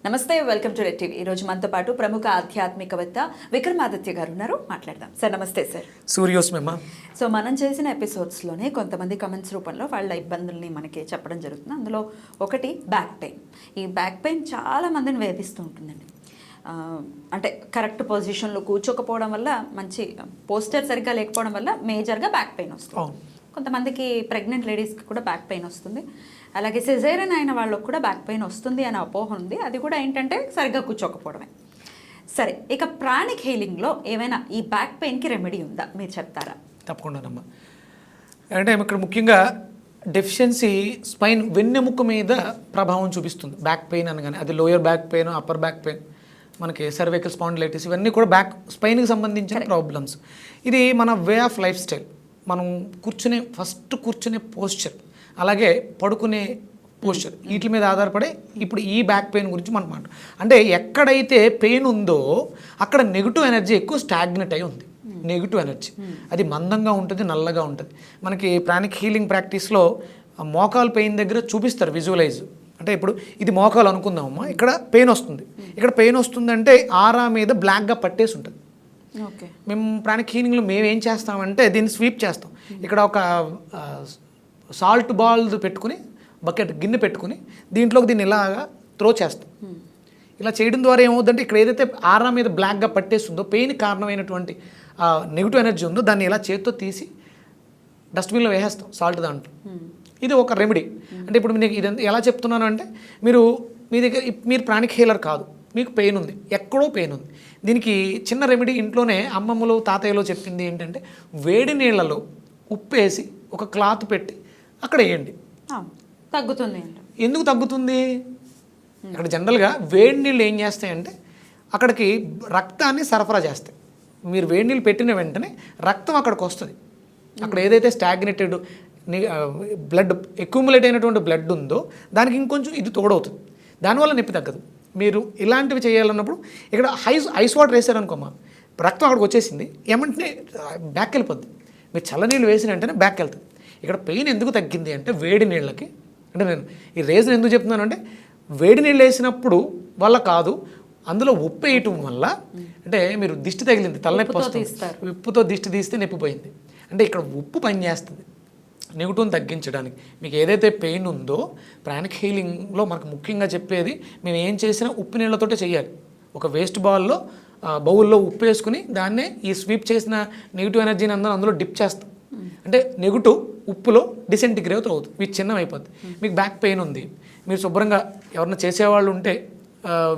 నమస్తే, welcome to red TV. ఈ రోజు మనతో పాటు ప్రముఖ ఆధ్యాత్మికవేత్త విక్రమాదిత్య గారు ఉన్నారు. మాట్లాడదాం. సార్ నమస్తే. సార్ సూర్యోస్మమ్మ. సో మనం చేసిన ఎపిసోడ్స్లోనే కొంతమంది కమెంట్స్ రూపంలో వాళ్ళ ఇబ్బందుల్ని మనకి చెప్పడం జరుగుతుంది. అందులో ఒకటి బ్యాక్ పెయిన్. ఈ బ్యాక్ పెయిన్ చాలా మందిని వేధిస్తూ ఉంటుందండి. అంటే కరెక్ట్ పొజిషన్లో కూర్చోకపోవడం వల్ల, మంచి పోస్టర్ సరిగ్గా లేకపోవడం వల్ల మేజర్గా బ్యాక్ పెయిన్ వస్తుంది. కొంతమందికి ప్రెగ్నెంట్ లేడీస్కి కూడా బ్యాక్ పెయిన్ వస్తుంది. అలాగే సిజేరియన్ అయిన వాళ్ళకు కూడా బ్యాక్ పెయిన్ వస్తుంది అనే అపోహ ఉంది. అది కూడా ఏంటంటే సరిగ్గా కూర్చోకపోవడమే. సరే, ఇక ప్రాణిక్ హీలింగ్లో ఏమైనా ఈ బ్యాక్ పెయిన్కి రెమెడీ ఉందా, మీరు చెప్తారా? తప్పకుండానమ్మా. అంటే ఇక్కడ ముఖ్యంగా డెఫిషియన్సీ స్పైన్ వెన్నెముక మీద ప్రభావం చూపిస్తుంది. బ్యాక్ పెయిన్ అనగానే అది lower back pain, upper back pain, మనకి సర్వైకల్ స్పాండిలైటిస్, ఇవన్నీ కూడా బ్యాక్ స్పైన్కి సంబంధించిన ప్రాబ్లమ్స్. ఇది మన వే ఆఫ్ లైఫ్ స్టైల్. మనం ఫస్ట్ కూర్చునే పోస్చర్, అలాగే పడుకునే పోస్చర్, వీటి మీద ఆధారపడే ఇప్పుడు ఈ బ్యాక్ పెయిన్ గురించి మనం అంటే ఎక్కడైతే పెయిన్ ఉందో అక్కడ నెగిటివ్ ఎనర్జీ ఎక్కువ స్టాగ్నెట్ అయి ఉంది. నెగిటివ్ ఎనర్జీ అది మందంగా ఉంటుంది, నల్లగా ఉంటుంది. మనకి ప్రాణిక్ హీలింగ్ ప్రాక్టీస్లో మోకాలు పెయిన్ దగ్గర చూపిస్తారు విజువలైజ్. అంటే ఇప్పుడు ఇది మోకాలు అనుకుందామమ్మా, ఇక్కడ పెయిన్ వస్తుంది. ఇక్కడ పెయిన్ వస్తుందంటే ఆరా మీద బ్లాక్గా పట్టేసి ఉంటుంది. ఓకే, మేము ప్రాణిక్ హీలింగ్లో మేము ఏం చేస్తామంటే దీన్ని స్వీప్ చేస్తాం. ఇక్కడ ఒక సాల్ట్ బాల్ పెట్టుకుని, బకెట్ గిన్నె పెట్టుకుని దీంట్లోకి దీన్ని ఇలాగా త్రో చేస్తాం. ఇలా చేయడం ద్వారా ఏమవుతుందంటే ఇక్కడ ఏదైతే ఆరా మీద బ్లాక్గా పట్టేస్తుందో, పెయిన్ కారణమైనటువంటి నెగిటివ్ ఎనర్జీ ఉందో దాన్ని ఇలా చేతితో తీసి డస్ట్బిన్లో వేసేస్తాం, సాల్ట్ దాంట్లో. ఇది ఒక రెమెడీ. అంటే ఇప్పుడు మీకు ఇదంతా ఎలా చెప్తున్నాను అంటే, మీ దగ్గర మీరు ప్రాణిక్ హీలర్ కాదు, మీకు పెయిన్ ఉంది, ఎక్కడో పెయిన్ ఉంది. దీనికి చిన్న రెమెడీ ఇంట్లోనే అమ్మమ్మలు తాతయ్యలో చెప్పింది ఏంటంటే, వేడి నీళ్ళలో ఉప్పు వేసి ఒక క్లాత్ పెట్టి అక్కడ వేయండి, తగ్గుతుంది. ఎందుకు తగ్గుతుంది? అక్కడ జనరల్గా వేడి నీళ్ళు ఏం చేస్తాయంటే అక్కడికి రక్తాన్ని సరఫరా చేస్తాయి. మీరు వేడి నీళ్ళు పెట్టిన వెంటనే రక్తం అక్కడికి వస్తుంది. అక్కడ ఏదైతే స్టాగ్నేటెడ్ బ్లడ్ అక్యూములేట్ అయినటువంటి బ్లడ్ ఉందో దానికి ఇంకొంచెం ఇది తోడవుతుంది. దానివల్ల నొప్పి తగ్గదు. మీరు ఇలాంటివి చేయాలన్నప్పుడు ఇక్కడ ఐస్ వాటర్ వేసారనుకోమ్మా, రక్తం అక్కడికి వచ్చేసింది, ఏమంటే బ్యాక్ వెళ్ళిపోద్ది. మీరు చల్లనీళ్ళు వేసిన వెంటనే బ్యాక్ వెళ్తుంది. ఇక్కడ పెయిన్ ఎందుకు తగ్గింది అంటే వేడి నీళ్ళకి, అంటే నేను ఈ రీజన్ ఎందుకు చెప్తున్నాను అంటే, వేడి నీళ్ళు వేసినప్పుడు వల్ల కాదు, అందులో ఉప్పు వేయటం వల్ల. అంటే మీరు దిష్టి తగిలింది, తలనొప్పి వస్తుంది, ఉప్పుతో దిష్టి తీస్తే నొప్పిపోయింది. అంటే ఇక్కడ ఉప్పు పనిచేస్తుంది నెగిటివ్ని తగ్గించడానికి. మీకు ఏదైతే పెయిన్ ఉందో ప్రాణిక్ హీలింగ్లో మనకు ముఖ్యంగా చెప్పేది, మేము ఏం చేసినా ఉప్పు నీళ్ళతోటే చేయాలి. ఒక వేస్ట్ బౌల్లో ఉప్పు వేసుకుని దాన్నే ఈ స్వీప్ చేసిన నెగిటివ్ ఎనర్జీని అందులో డిప్ చేస్తాం. అంటే నెగిటివ్ ఉప్పులో డిసెంటిగ్రేట్ అవుతుంది, ఇవి చిన్నం అయిపోద్ది. మీకు బ్యాక్ పెయిన్ ఉంది, మీరు శుభ్రంగా ఎవరైనా చేసేవాళ్ళు ఉంటే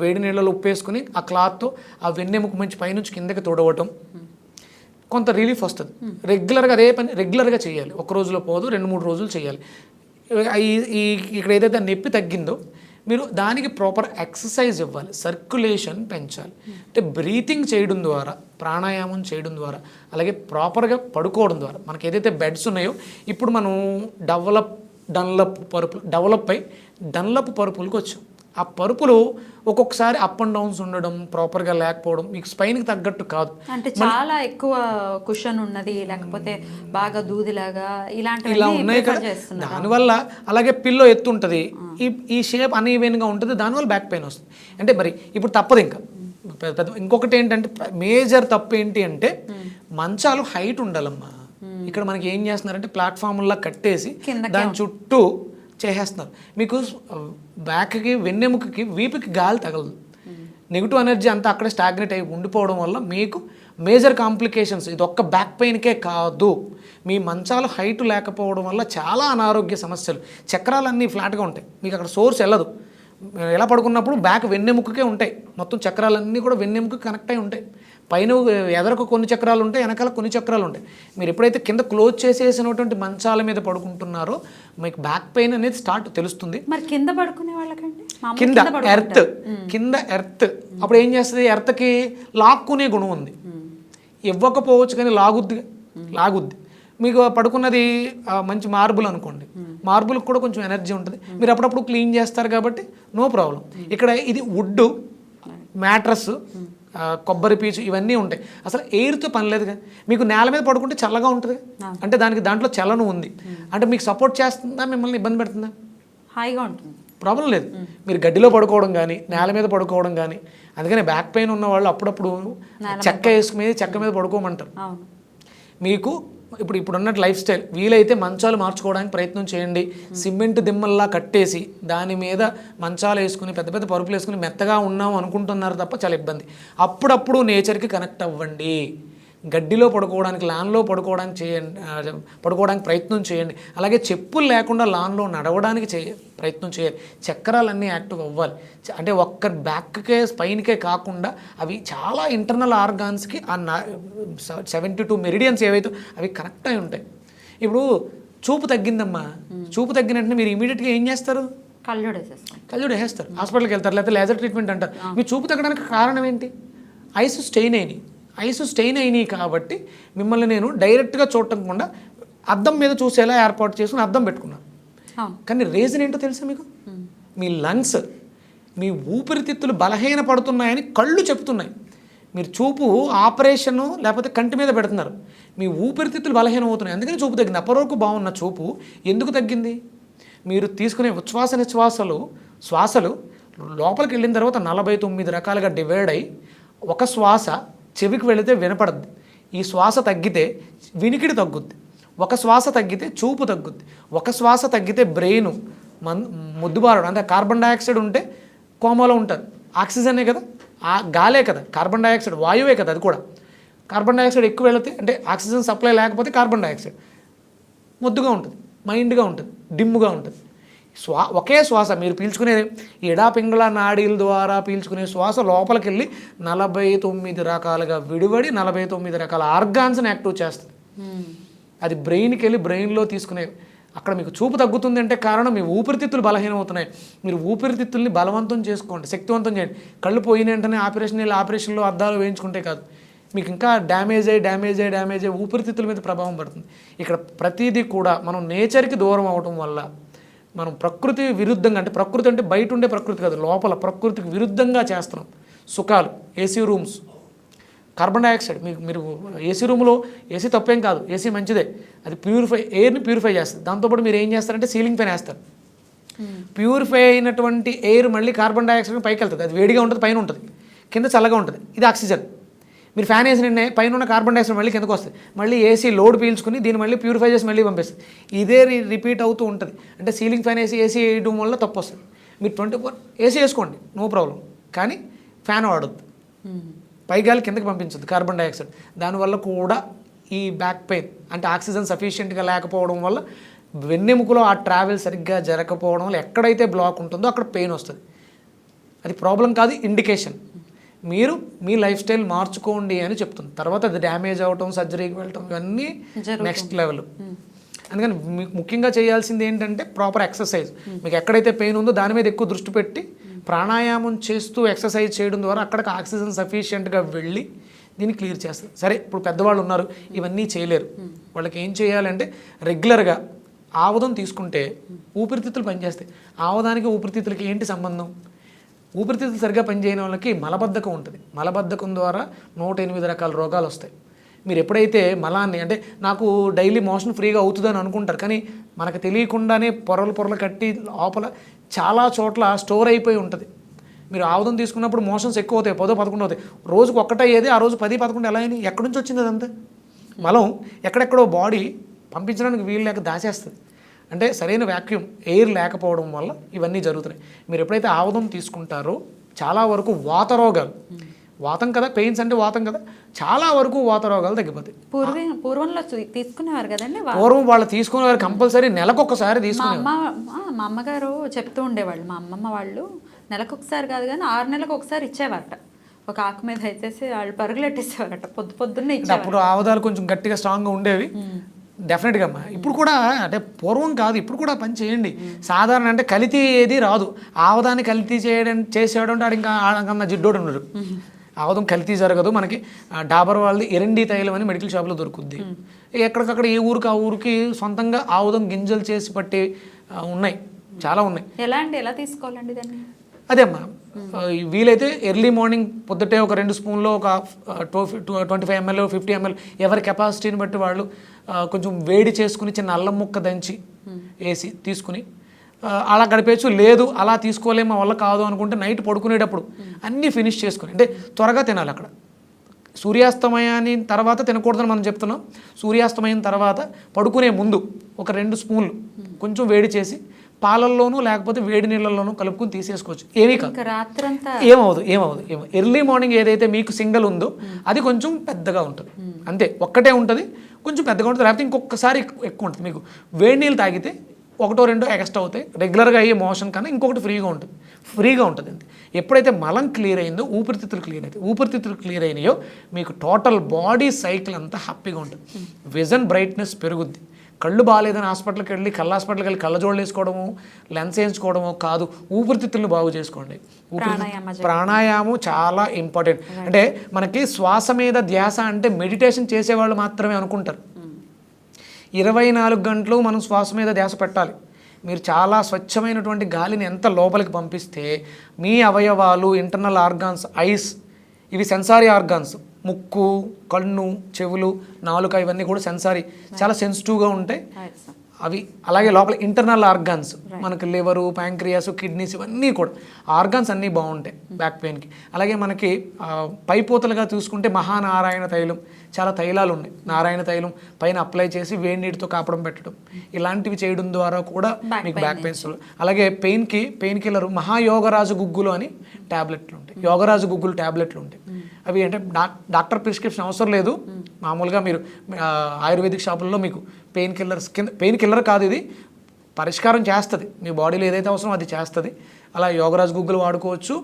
వేడి నీళ్ళలో ఉప్పు వేసుకుని ఆ క్లాత్తో ఆ వెన్నెముక మంచి పైనుంచి కిందకి తోడవటం, కొంత రిలీఫ్ వస్తుంది. రెగ్యులర్గా అదే పని రెగ్యులర్గా చేయాలి. ఒక రోజులో పోదు, 2-3 రోజులు చేయాలి. ఇక్కడ ఏదైతే నొప్పి తగ్గిందో మీరు దానికి ప్రాపర్ ఎక్సర్సైజ్ ఇవ్వాలి, సర్క్యులేషన్ పెంచాలి. అంటే బ్రీతింగ్ చేయడం ద్వారా, ప్రాణాయామం చేయడం ద్వారా, అలాగే ప్రాపర్గా పడుకోవడం ద్వారా మనకి ఏదైతే బెడ్స్ ఉన్నాయో, ఇప్పుడు మనం డెవలప్ అయి డన్లప్ పరుపులకు వచ్చాం. ఆ పరుపులు ఒక్కొక్కసారి అప్ అండ్ డౌన్స్ ఉండడం, ప్రాపర్గా లేకపోవడం, మీకు స్పైన్కి తగ్గట్టు కాదు. అంటే చాలా ఎక్కువ కుషన్ ఉన్నది, లేకపోతే బాగా దూదిలాగా ఇలాంటివి ఇలా ఉన్నాయి కదా. దానివల్ల అలాగే పిల్లో ఎత్తు ఉంటుంది, ఈ షేప్ అన్ఈవెన్గా ఉంటుంది, దానివల్ల బ్యాక్ పెయిన్ వస్తుంది. అంటే మరి ఇప్పుడు తప్పదు. ఇంకా ఇంకొకటి ఏంటంటే మేజర్ తప్పు ఏంటి అంటే, మంచాలు హైట్ ఉండాలమ్మా. ఇక్కడ మనకి ఏం చేస్తున్నారంటే ప్లాట్ఫామ్లా కట్టేసి దాని చుట్టూ చేసేస్తున్నారు. మీకు బ్యాక్కి, వెన్నెముకకి, వీపుకి గాలి తగలదు. నెగిటివ్ ఎనర్జీ అంతా అక్కడే స్టాగ్నేట్ అయి ఉండిపోవడం వల్ల మీకు మేజర్ కాంప్లికేషన్స్. ఇది ఒక్క బ్యాక్ పెయిన్కే కాదు, మీ మంచాలు హైట్ లేకపోవడం వల్ల చాలా అనారోగ్య సమస్యలు. చక్రాలన్నీ ఫ్లాట్గా ఉంటాయి, మీకు అక్కడ సోర్స్ వెళ్ళదు. ఎలా పడుకున్నప్పుడు బ్యాక్ వెన్నెముకకే ఉంటాయి, మొత్తం చక్రాలన్నీ కూడా వెన్నెముక కనెక్ట్ అయి ఉంటాయి. పైన ఎదరకు కొన్ని చక్రాలు ఉంటాయి, వెనకాల కొన్ని చక్రాలు ఉంటాయి. మీరు ఎప్పుడైతే కింద క్లోజ్ చేసేసినటువంటి మంచాల మీద పడుకుంటున్నారో మీకు బ్యాక్ పెయిన్ అనేది స్టార్ట్ తెలుస్తుంది. మరి కింద పడుకునే వాళ్ళకండి, కింద ఎర్త్ అప్పుడు ఏం చేస్తుంది, ఎర్త్కి లాక్కునే గుణం ఉంది. ఇవ్వకపోవచ్చు కానీ లాగుద్ది. మీకు పడుకున్నది మంచి మార్బుల్ అనుకోండి, మార్బుల్కి కూడా కొంచెం ఎనర్జీ ఉంటుంది, మీరు అప్పుడప్పుడు క్లీన్ చేస్తారు కాబట్టి నో ప్రాబ్లం. ఇక్కడ ఇది వుడ్, మ్యాట్రస్, కొబ్బరి పీచు, ఇవన్నీ ఉంటాయి. అసలు ఎయిర్తో పని లేదుగా. మీకు నేల మీద పడుకుంటే చల్లగా ఉంటుంది, అంటే దాంట్లో చలనం ఉంది. అంటే మీకు సపోర్ట్ చేస్తుందా, మిమ్మల్ని ఇబ్బంది పెడుతుందా? హాయిగా ఉంటుంది. ప్రాబ్లం లేదు. మీరు గడ్డిలో పడుకోవడం కానీ నేల మీద పడుకోవడం కానీ, అందుకని బ్యాక్ పెయిన్ ఉన్న వాళ్ళు అప్పుడప్పుడు చెక్క మీద పడుకోమంటారు. అవును. మీకు ఇప్పుడున్న లైఫ్ స్టైల్ వీలైతే మంచాలు మార్చుకోవడానికి ప్రయత్నం చేయండి. సిమెంట్ దిమ్మల్లా కట్టేసి దాని మీద మంచాలు వేసుకుని పెద్ద పెద్ద పరుపులు వేసుకుని మెత్తగా ఉన్నాం అనుకుంటున్నారు తప్ప చాలా ఇబ్బంది. అప్పుడప్పుడు నేచర్కి కనెక్ట్ అవ్వండి. గడ్డిలో పడుకోవడానికి, లాన్లో పడుకోవడానికి ప్రయత్నం చేయండి. అలాగే చెప్పులు లేకుండా లాన్లో నడవడానికి ప్రయత్నం చేయాలి. చక్రాలన్నీ యాక్టివ్ అవ్వాలి. అంటే ఒక్క బ్యాక్కే స్పైన్కే కాకుండా అవి చాలా ఇంటర్నల్ ఆర్గాన్స్కి ఆ 72 మెరిడియన్స్ ఏవైతే అవి కనెక్ట్ అయి ఉంటాయి. ఇప్పుడు చూపు తగ్గిందమ్మా, చూపు తగ్గిన వెంటనే మీరు ఇమీడియట్గా ఏం చేస్తారు? కళ్ళజోడు వేసేస్తారు, హాస్పిటల్కి వెళ్తారు, లేకపోతే లేజర్ ట్రీట్మెంట్ అంటారు. మీ చూపు తగ్గడానికి కారణం ఏంటి? ఐస్ స్టెయిన్ అయినాయి కాబట్టి మిమ్మల్ని నేను డైరెక్ట్గా చూడకుండా అద్దం మీద చూసేలా ఏర్పాటు చేసుకుని అద్దం పెట్టుకున్నాను. కానీ రీజన్ ఏంటో తెలుసా మీకు? మీ లంగ్స్, మీ ఊపిరితిత్తులు బలహీన పడుతున్నాయని కళ్ళు చెప్తున్నాయి. మీరు చూపు ఆపరేషను లేకపోతే కంటి మీద పెడుతున్నారు, మీ ఊపిరితిత్తులు బలహీనం అవుతున్నాయి, అందుకని చూపు తగ్గింది. అప్పటివరకు బాగున్న చూపు ఎందుకు తగ్గింది? మీరు తీసుకునే ఉచ్ఛ్వాస నిశ్వాసాలు శ్వాసలు లోపలికి వెళ్ళిన తర్వాత 49 రకాలుగా డివైడ్ అయ్యి ఒక శ్వాస చెవికి వెళితే వినపడద్ది, ఈ శ్వాస తగ్గితే వినికిడి తగ్గుద్ది, ఒక శ్వాస తగ్గితే చూపు తగ్గుద్ది, ఒక శ్వాస తగ్గితే బ్రెయిన్ ముద్దుబారడం. అంటే కార్బన్ డైఆక్సైడ్ ఉంటే కోమాలో ఉంటారు, ఆక్సిజనే కదా, ఆ గాలే కదా, కార్బన్ డైఆక్సైడ్ వాయువే కదా, అది కూడా. కార్బన్ డైఆక్సైడ్ ఎక్కువ వెళితే అంటే ఆక్సిజన్ సప్లై లేకపోతే కార్బన్ డైఆక్సైడ్ మొద్దుగా ఉంటుంది, మైండ్గా ఉంటుంది, డిమ్ముగా ఉంటుంది. ఒకే శ్వాస మీరు పీల్చుకునే ఎడాపింగళ నాడీల ద్వారా పీల్చుకునే శ్వాస లోపలికి వెళ్ళి 49 రకాలుగా విడివడి 49 రకాల ఆర్గాన్స్ని యాక్టివ్ చేస్తుంది. అది బ్రెయిన్కి వెళ్ళి బ్రెయిన్లో తీసుకునే అక్కడ మీకు చూపు తగ్గుతుంది అంటే కారణం మీ ఊపిరితిత్తులు బలహీనం అవుతున్నాయి. మీరు ఊపిరితిత్తుల్ని బలవంతం చేసుకోండి, శక్తివంతం చేయండి. కళ్ళు పోయిన వెంటనే ఆపరేషన్లో అద్దాలు వేయించుకుంటే కాదు, మీకు ఇంకా డ్యామేజ్ అయ్యి ఊపిరితిత్తుల మీద ప్రభావం పడుతుంది. ఇక్కడ ప్రతిదీ కూడా మనం నేచర్కి దూరం అవటం వల్ల, మనం ప్రకృతి విరుద్ధంగా, అంటే ప్రకృతి అంటే బయట ఉండే ప్రకృతి కాదు, లోపల ప్రకృతికి విరుద్ధంగా చేస్తున్నాం. సుఖాలు, ఏసీ రూమ్స్, కార్బన్ డైఆక్సైడ్. మీరు ఏసీ రూమ్లో ఏసీ తప్పేం కాదు, ఏసీ మంచిదే, అది ఎయిర్ని ప్యూరిఫై చేస్తుంది. దాంతోపాటు మీరు ఏం చేస్తారంటే సీలింగ్ ఫ్యాన్ వేస్తారు. ప్యూరిఫై అయినటువంటి ఎయిర్ మళ్ళీ కార్బన్ డైఆక్సైడ్ పైకి వెళ్తుంది, అది వేడిగా ఉంటుంది, పైన ఉంటుంది, కింద చల్లగా ఉంటుంది, ఇది ఆక్సిజన్. మీరు ఫ్యాన్ వేసిన పైన ఉన్న కార్బన్ డైఆక్సైడ్ మళ్ళీ కిందకు వస్తుంది, మళ్ళీ ఏసీ లోడ్ పీల్చుకుని దీన్ని మళ్ళీ ప్యూరిఫై చేసి మళ్ళీ పంపిస్తుంది. ఇదే రిపీట్ అవుతూ ఉంటుంది. అంటే సీలింగ్ ఫ్యాన్ ఏసీ వేయడం వల్ల తప్పు వస్తుంది. మీరు 24 ఏసీ వేసుకోండి, నో ప్రాబ్లం, కానీ ఫ్యాన్ వాడొద్దు, పైగాలి కిందకి పంపించద్దు కార్బన్ డైఆక్సైడ్. దానివల్ల కూడా ఈ బ్యాక్ పెయిన్, అంటే ఆక్సిజన్ సఫిషియెంట్గా లేకపోవడం వల్ల వెన్నెముకలో ఆ ట్రావెల్ సరిగ్గా జరగకపోవడం వల్ల ఎక్కడైతే బ్లాక్ ఉంటుందో అక్కడ పెయిన్ వస్తుంది. అది ప్రాబ్లం కాదు, ఇండికేషన్. మీరు మీ లైఫ్ స్టైల్ మార్చుకోండి అని చెప్తుంది. తర్వాత అది డ్యామేజ్ అవ్వటం, సర్జరీకి వెళ్ళటం, ఇవన్నీ నెక్స్ట్ లెవెల్. అందుకని మీకు ముఖ్యంగా చేయాల్సింది ఏంటంటే ప్రాపర్ ఎక్సర్సైజ్. మీకు ఎక్కడైతే పెయిన్ ఉందో దాని మీద ఎక్కువ దృష్టి పెట్టి ప్రాణాయామం చేస్తూ ఎక్సర్సైజ్ చేయడం ద్వారా అక్కడికి ఆక్సిజన్ సఫిషియెంట్గా వెళ్ళి దీన్ని క్లియర్ చేస్తారు. సరే, ఇప్పుడు పెద్దవాళ్ళు ఉన్నారు, ఇవన్నీ చేయలేరు, వాళ్ళకి ఏం చేయాలంటే రెగ్యులర్గా ఆముదం తీసుకుంటే ఊపిరితిత్తులు పనిచేస్తాయి. ఆముదానికి ఊపిరితిత్తులకి ఏంటి సంబంధం? ఊపిరితిత్తులు సరిగ్గా పనిచేయని వాళ్ళకి మలబద్ధకం ఉంటుంది. మలబద్ధకం ద్వారా 108 రకాల రోగాలు వస్తాయి. మీరు ఎప్పుడైతే మలాన్ని, అంటే నాకు డైలీ మోషన్ ఫ్రీగా అవుతుందని అనుకుంటారు, కానీ మనకు తెలియకుండానే పొరలు కట్టి లోపల చాలా చోట్ల స్టోర్ అయిపోయి ఉంటుంది. మీరు ఆముదం తీసుకున్నప్పుడు మోషన్స్ ఎక్కువ అవుతాయి, 10-11 అవుతాయి. రోజుకు ఒక్కటయ్యేది, ఆ రోజు 10-11 ఎలా అయినాయి? ఎక్కడి నుంచి వచ్చింది అదంతా? మలం ఎక్కడెక్కడో బాడీ పంపించడానికి వీలు లేక దాచేస్తుంది. అంటే సరైన వ్యాక్యూమ్ ఎయిర్ లేకపోవడం వల్ల ఇవన్నీ జరుగుతున్నాయి. మీరు ఎప్పుడైతే ఆముదం తీసుకుంటారో చాలా వరకు వాత రోగాలు, వాతం కదా, పెయిన్స్ అంటే వాతం కదా, చాలా వరకు వాత రోగాలు తగ్గిపోతాయి. పూర్వంలో తీసుకునేవారు కదండి, పూర్వం వాళ్ళు తీసుకునేవారు, కంపల్సరీ నెలకొకసారి తీసుకునేవారు. మా అమ్మగారు చెప్తూ ఉండేవాళ్ళు, మా అమ్మమ్మ వాళ్ళు నెలకొకసారి కాదు కానీ 6 నెలలకు ఒకసారి ఇచ్చేవారట. ఒక ఆకు మీద వేసేసి వాళ్ళు పరుగులెట్టేసేవారట, పొద్దున్నే ఇచ్చేవారు. అప్పుడు ఆముదాలు కొంచెం గట్టిగా స్ట్రాంగ్గా ఉండేవి. డెఫినెట్గా అమ్మా, ఇప్పుడు కూడా అంటే పూర్వం కాదు, ఇప్పుడు కూడా పని చేయండి. సాధారణ అంటే కల్తీ ఏది రాదు. ఆముదాన్ని కల్తీ చేసేవాడు అంటే ఇంకా ఆడకన్నా జిడ్డోడు ఉండడు. ఆముదం కల్తీ జరగదు. మనకి డాబర్ వాళ్ళది ఎరండి తైలం అని మెడికల్ షాప్లో దొరుకుద్ది. ఎక్కడికక్కడ ఏ ఊరికి ఆ ఊరికి సొంతంగా ఆముదం గింజలు చేసి పట్టే ఉన్నాయి, చాలా ఉన్నాయి. ఎలా తీసుకోవాలండి దాన్ని? అదే అమ్మా, వీలైతే ఎర్లీ మార్నింగ్ పొద్దుటే ఒక 2 స్పూన్లో ఒక 25 ml 50 ml ఎవరి కెపాసిటీని బట్టి వాళ్ళు కొంచెం వేడి చేసుకుని చిన్న అల్లం ముక్క దంచి వేసి తీసుకుని అలా గడిపేయచ్చు. లేదు అలా తీసుకోలేము మా వల్ల కాదు అనుకుంటే నైట్ పడుకునేటప్పుడు అన్నీ ఫినిష్ చేసుకుని, అంటే త్వరగా తినాలి. అక్కడ సూర్యాస్తమయాన్ని తర్వాత తినకూడదని మనం చెప్తున్నాం. సూర్యాస్తమయం తర్వాత పడుకునే ముందు ఒక 2 స్పూన్లు కొంచెం వేడి చేసి పాలల్లోనూ లేకపోతే వేడి నీళ్ళల్లోనూ కలుపుకొని తీసేసుకోవచ్చు. ఏమీ కాదు, ఇంకా రాత్రంతా ఏమవుదు. ఎర్లీ మార్నింగ్ ఏదైతే మీకు సింగల్ ఉందో అది కొంచెం పెద్దగా ఉంటుంది, అంతే. ఒక్కటే ఉంటుంది, కొంచెం పెద్దగా ఉంటుంది. లేకపోతే ఇంకొకసారి ఎక్కువ ఉంటుంది. మీకు వేడి నీళ్ళు తాగితే 1-2 ఎక్స్ట్రా అవుతాయి. రెగ్యులర్గా అయ్యే మోషన్ కన్నా ఇంకొకటి ఫ్రీగా ఉంటుంది అంతే. ఎప్పుడైతే మలం క్లియర్ అయిందో ఊపిరితిత్తులు క్లియర్ అయినాయో మీకు టోటల్ బాడీ సైకిల్ అంతా హ్యాపీగా ఉంటుంది. విజన్ బ్రైట్నెస్ పెరుగుద్ది. కళ్ళు బాగాలేదని హాస్పిటల్కి వెళ్ళి కళ్ళజోళ్ళు వేసుకోవడము, లెన్స్ వేయించుకోవడము కాదు, ఊపిరితిత్తులను బాగు చేసుకోండి. ప్రాణాయామం చాలా ఇంపార్టెంట్. అంటే మనకి శ్వాస మీద ధ్యాస అంటే మెడిటేషన్ చేసేవాళ్ళు మాత్రమే అనుకుంటారు. 24 గంటలు మనం శ్వాస మీద ధ్యాస పెట్టాలి. మీరు చాలా స్వచ్ఛమైనటువంటి గాలిని ఎంత లోపలికి పంపిస్తే మీ అవయవాలు, ఇంటర్నల్ ఆర్గాన్స్, ఐస్, ఇవి సెన్సారీ ఆర్గాన్స్, ముక్కు, కన్ను, చెవులు, నాలుక, ఇవన్నీ కూడా చాలా సెన్సిటివ్గా ఉంటాయి అవి. అలాగే లోపల ఇంటర్నల్ ఆర్గాన్స్ మనకి లివరు, ప్యాంక్రియాస్, కిడ్నీస్, ఇవన్నీ కూడా ఆర్గాన్స్ అన్నీ బాగుంటాయి బ్యాక్ పెయిన్కి. అలాగే మనకి పైపోతలుగా చూసుకుంటే మహానారాయణ తైలం, చాలా తైలాలు ఉన్నాయి. నారాయణ తైలం పైన అప్లై చేసి వేడి నీటితో కాపడం పెట్టడం, ఇలాంటివి చేయడం ద్వారా కూడా మీకు బ్యాక్ పెయిన్స్. అలాగే పెయిన్ కిల్లర్ మహాయోగరాజు గుగ్గులు అని ట్యాబ్లెట్లు ఉంటాయి. యోగరాజు గుగ్గులు ట్యాబ్లెట్లు ఉంటాయి. అవి అంటే డాక్టర్ ప్రిస్క్రిప్షన్ అవసరం లేదు. మామూలుగా మీరు ఆయుర్వేదిక్ షాపుల్లో మీకు పెయిన్ కిల్లర్ కాదు, ఇది పరిష్కారం చేస్తుంది. మీ బాడీలో ఏదైతే అవసరమో అది చేస్తుంది. అలా యోగరాజ్ గుగ్గులు వాడుకోవచ్చు.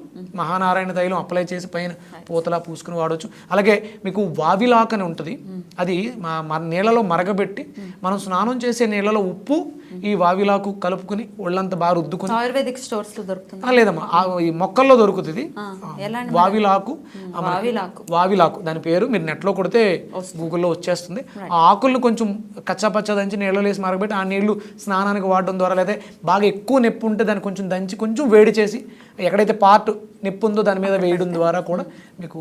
మహానారాయణ తైలం అప్లై చేసి పైన పూతలా పూసుకుని వాడవచ్చు. అలాగే మీకు వావిలాక్ అని ఉంటుంది. అది నీళ్ళలో మరగబెట్టి మనం స్నానం చేసే నీళ్ళలో ఉప్పు, ఈ వావిలాకు కలుపుకుని ఒళ్ళంతా బాగా రుద్దుకుని, ఆయుర్వేదిక్ స్టోర్స్లో దొరుకుతుంది. లేదమ్మా ఈ మొక్కల్లో దొరుకుతుంది వావిలాకు దాని పేరు. మీరు నెట్లో కొడితే గూగుల్లో వచ్చేస్తుంది. ఆ ఆకులను కొంచెం కచ్చాపచ్చా దంచి నీళ్ళలో వేసి మరగబెట్టి ఆ నీళ్లు స్నానానికి వాడడం ద్వారా, లేదా బాగా ఎక్కువ నొప్పి ఉంటే దాన్ని కొంచెం దంచి కొంచెం వేడి చేసి ఎక్కడైతే పార్ట్ నొప్పి ఉందో దాని మీద వేయడం ద్వారా కూడా మీకు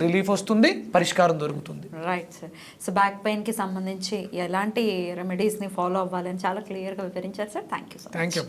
రిలీఫ్ వస్తుంది, పరిష్కారం దొరుకుతుంది. Right sir. సో బ్యాక్ పెయిన్కి సంబంధించి ఎలాంటి రెమెడీస్ని ఫాలో అవ్వాలని చాలా క్లియర్గా వివరించారు sir. Thank you. Thank you.